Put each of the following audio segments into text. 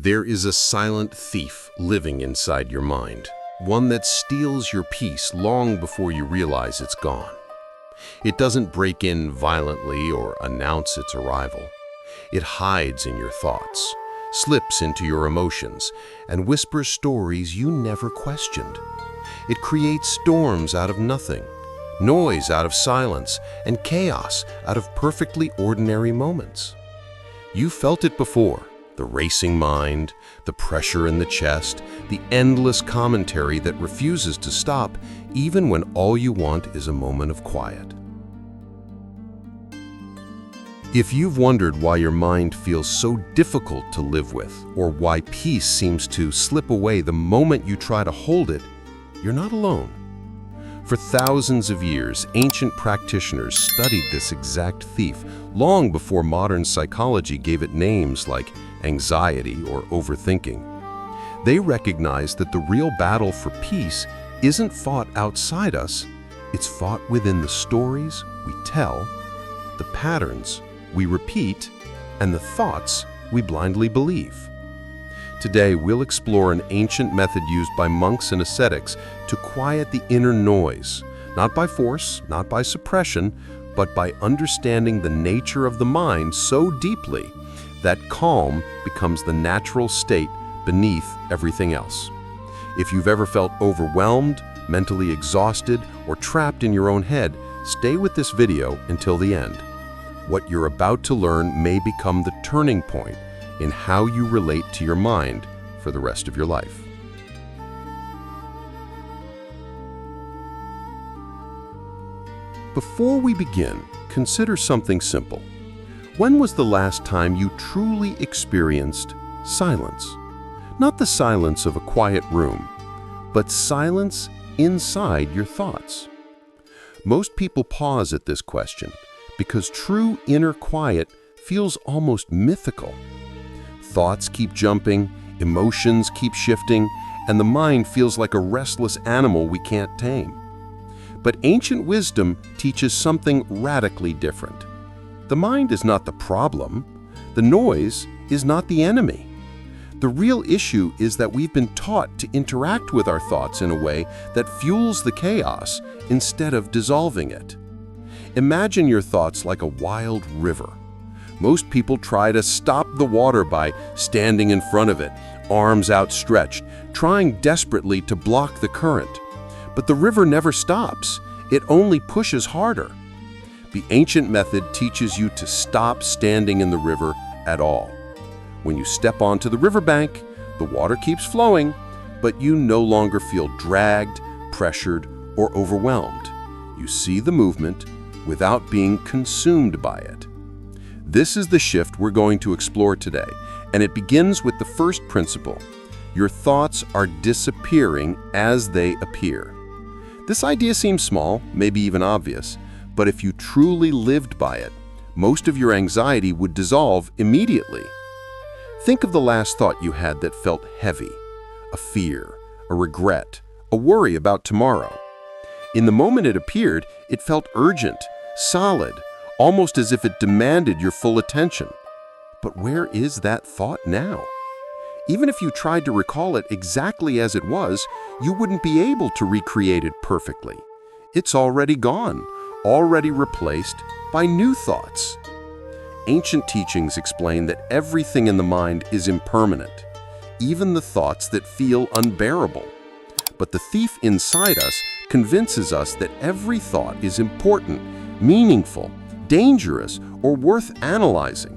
There is a silent thief living inside your mind, one that steals your peace long before you realize it's gone. It doesn't break in violently or announce its arrival. It hides in your thoughts, slips into your emotions, and whispers stories you never questioned. It creates storms out of nothing, noise out of silence, and chaos out of perfectly ordinary moments. You felt it before. The racing mind, the pressure in the chest, the endless commentary that refuses to stop even when all you want is a moment of quiet. If you've wondered why your mind feels so difficult to live with, or why peace seems to slip away the moment you try to hold it, you're not alone. For thousands of years, ancient practitioners studied this exact thief long before modern psychology gave it names like anxiety or overthinking. They recognized that the real battle for peace isn't fought outside us, it's fought within the stories we tell, the patterns we repeat, and the thoughts we blindly believe. Today, we'll explore an ancient method used by monks and ascetics to quiet the inner noise, not by force, not by suppression, but by understanding the nature of the mind so deeply that calm becomes the natural state beneath everything else. If you've ever felt overwhelmed, mentally exhausted, or trapped in your own head, stay with this video until the end. What you're about to learn may become the turning point in how you relate to your mind for the rest of your life. Before we begin, consider something simple. When was the last time you truly experienced silence? Not the silence of a quiet room, but silence inside your thoughts. Most people pause at this question because true inner quiet feels almost mythical. Thoughts keep jumping, emotions keep shifting, and the mind feels like a restless animal we can't tame. But ancient wisdom teaches something radically different. The mind is not the problem. The noise is not the enemy. The real issue is that we've been taught to interact with our thoughts in a way that fuels the chaos instead of dissolving it. Imagine your thoughts like a wild river. Most people try to stop the water by standing in front of it, arms outstretched, trying desperately to block the current. But the river never stops. It only pushes harder. The ancient method teaches you to stop standing in the river at all. When you step onto the riverbank, the water keeps flowing, but you no longer feel dragged, pressured, or overwhelmed. You see the movement without being consumed by it. This is the shift we're going to explore today, and it begins with the first principle. Your thoughts are disappearing as they appear. This idea seems small, maybe even obvious, but if you truly lived by it, most of your anxiety would dissolve immediately. Think of the last thought you had that felt heavy, a fear, a regret, a worry about tomorrow. In the moment it appeared, it felt urgent, solid, almost as if it demanded your full attention. But where is that thought now? Even if you tried to recall it exactly as it was, you wouldn't be able to recreate it perfectly. It's already gone, already replaced by new thoughts. Ancient teachings explain that everything in the mind is impermanent, even the thoughts that feel unbearable. But the thief inside us convinces us that every thought is important, meaningful, dangerous, or worth analyzing.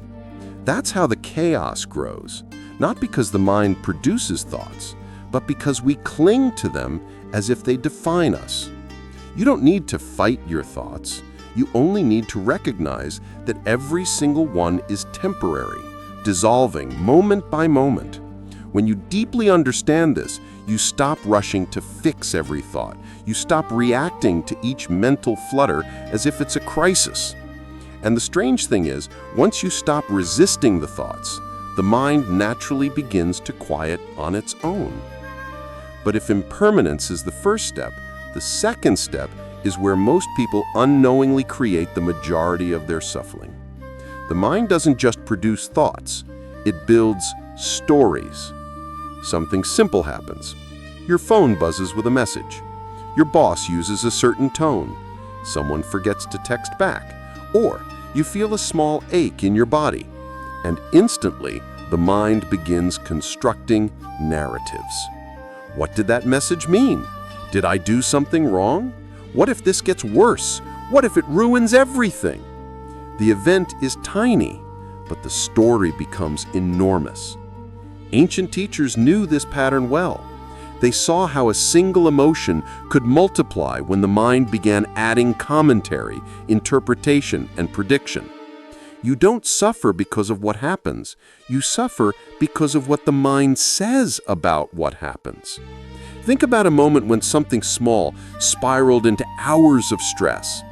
That's how the chaos grows, not because the mind produces thoughts, but because we cling to them as if they define us. You don't need to fight your thoughts. You only need to recognize that every single one is temporary, dissolving moment by moment. When you deeply understand this, you stop rushing to fix every thought. You stop reacting to each mental flutter as if it's a crisis. And the strange thing is, once you stop resisting the thoughts, the mind naturally begins to quiet on its own. But if impermanence is the first step, the second step is where most people unknowingly create the majority of their suffering. The mind doesn't just produce thoughts, it builds Stories. Something simple happens. Your phone buzzes with a message. Your boss uses a certain tone. Someone forgets to text back. Or you feel a small ache in your body. And instantly, the mind begins constructing narratives. What did that message mean? Did I do something wrong? What if this gets worse? What if it ruins everything? The event is tiny, but the story becomes enormous. Ancient teachers knew this pattern well. They saw how a single emotion could multiply when the mind began adding commentary, interpretation, and prediction. You don't suffer because of what happens. You suffer because of what the mind says about what happens. Think about a moment when something small spiraled into hours of stress.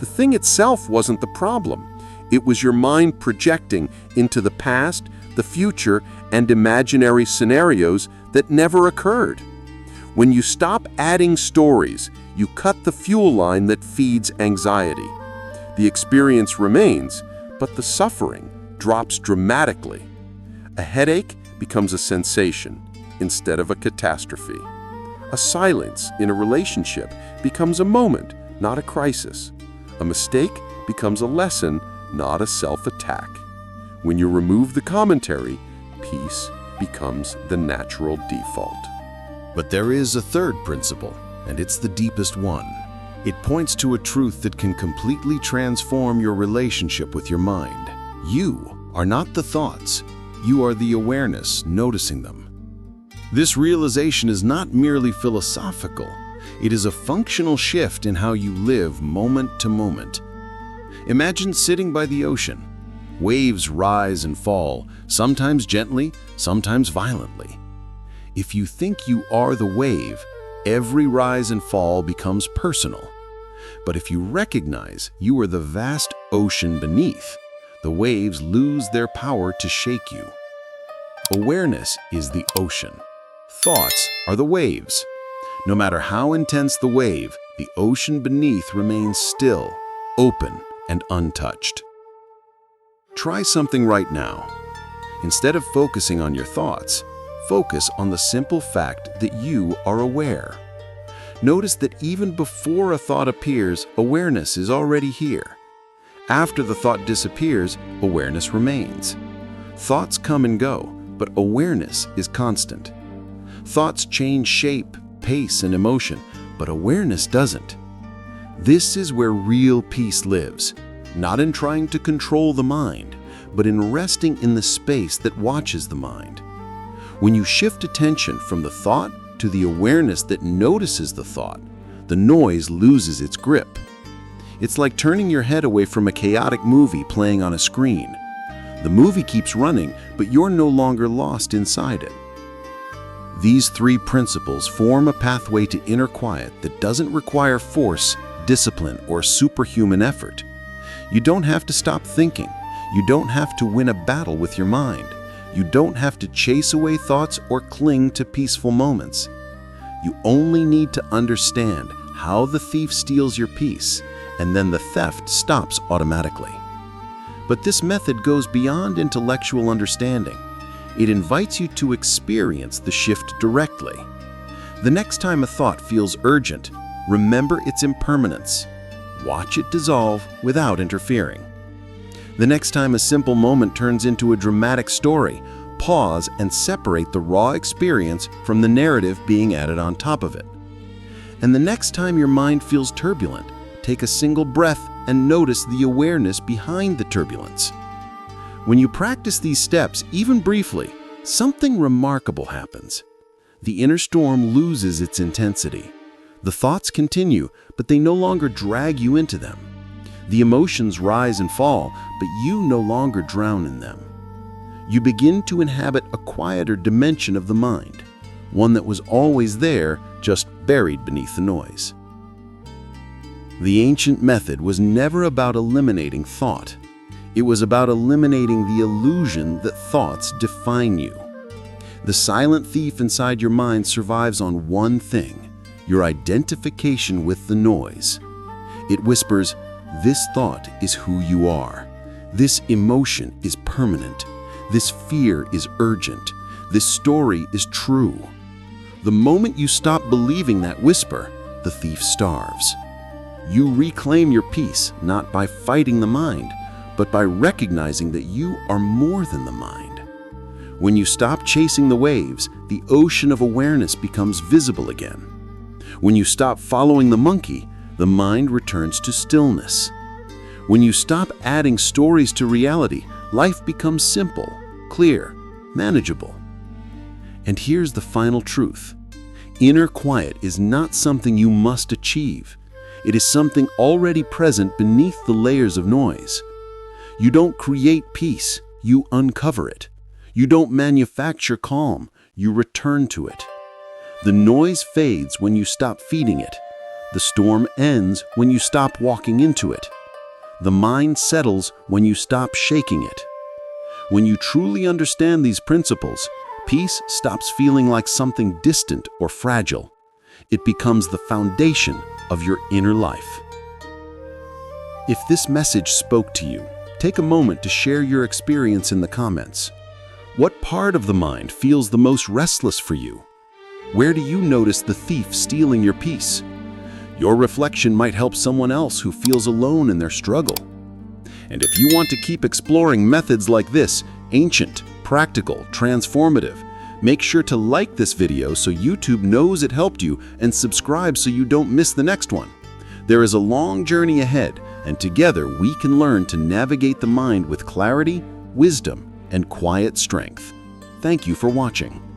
The thing itself wasn't the problem. It was your mind projecting into the past, the future, and imaginary scenarios that never occurred. When you stop adding stories, you cut the fuel line that feeds anxiety. The experience remains, but the suffering drops dramatically. A headache becomes a sensation instead of a catastrophe. A silence in a relationship becomes a moment, not a crisis. A mistake becomes a lesson, not a self-attack. When you remove the commentary, peace becomes the natural default. But there is a third principle, and it's the deepest one. It points to a truth that can completely transform your relationship with your mind. You are not the thoughts. You are the awareness noticing them. This realization is not merely philosophical. It is a functional shift in how you live moment to moment. Imagine sitting by the ocean. Waves rise and fall, sometimes gently, sometimes violently. If you think you are the wave, every rise and fall becomes personal. But if you recognize you are the vast ocean beneath, the waves lose their power to shake you. Awareness is the ocean. Thoughts are the waves. No matter how intense the wave, the ocean beneath remains still, open, and untouched. Try something right now. Instead of focusing on your thoughts, focus on the simple fact that you are aware. Notice that even before a thought appears, awareness is already here. After the thought disappears, awareness remains. Thoughts come and go, but awareness is constant. Thoughts change shape, pace, and emotion, but awareness doesn't. This is where real peace lives, not in trying to control the mind, but in resting in the space that watches the mind. When you shift attention from the thought to the awareness that notices the thought, the noise loses its grip. It's like turning your head away from a chaotic movie playing on a screen. The movie keeps running, but you're no longer lost inside it. These three principles form a pathway to inner quiet that doesn't require force, discipline, or superhuman effort. You don't have to stop thinking. You don't have to win a battle with your mind. You don't have to chase away thoughts or cling to peaceful moments. You only need to understand how the thief steals your peace, and then the theft stops automatically. But this method goes beyond intellectual understanding. It invites you to experience the shift directly. The next time a thought feels urgent, remember its impermanence. Watch it dissolve without interfering. The next time a simple moment turns into a dramatic story, pause and separate the raw experience from the narrative being added on top of it. And the next time your mind feels turbulent, take a single breath and notice the awareness behind the turbulence. When you practice these steps, even briefly, something remarkable happens. The inner storm loses its intensity. The thoughts continue, but they no longer drag you into them. The emotions rise and fall, but you no longer drown in them. You begin to inhabit a quieter dimension of the mind, one that was always there, just buried beneath the noise. The ancient method was never about eliminating thought. It was about eliminating the illusion that thoughts define you. The silent thief inside your mind survives on one thing: your identification with the noise. It whispers, "This thought is who you are. This emotion is permanent. This fear is urgent. This story is true. The moment you stop believing that whisper, the thief starves. You reclaim your peace not by fighting the mind, but by recognizing that you are more than the mind. When you stop chasing the waves, the ocean of awareness becomes visible again. When you stop following the monkey, the mind returns to stillness. When you stop adding stories to reality, life becomes simple, clear, manageable. And here's the final truth. Inner quiet is not something you must achieve. It is something already present beneath the layers of noise. You don't create peace, you uncover it. You don't manufacture calm, you return to it. The noise fades when you stop feeding it. The storm ends when you stop walking into it. The mind settles when you stop shaking it. When you truly understand these principles, peace stops feeling like something distant or fragile. It becomes the foundation of your inner life. If this message spoke to you, take a moment to share your experience in the comments. What part of the mind feels the most restless for you? Where do you notice the thief stealing your peace? Your reflection might help someone else who feels alone in their struggle. And if you want to keep exploring methods like this, ancient, practical, transformative, make sure to like this video so YouTube knows it helped you and subscribe so you don't miss the next one. There is a long journey ahead, and together we can learn to navigate the mind with clarity, wisdom, and quiet strength. Thank you for watching.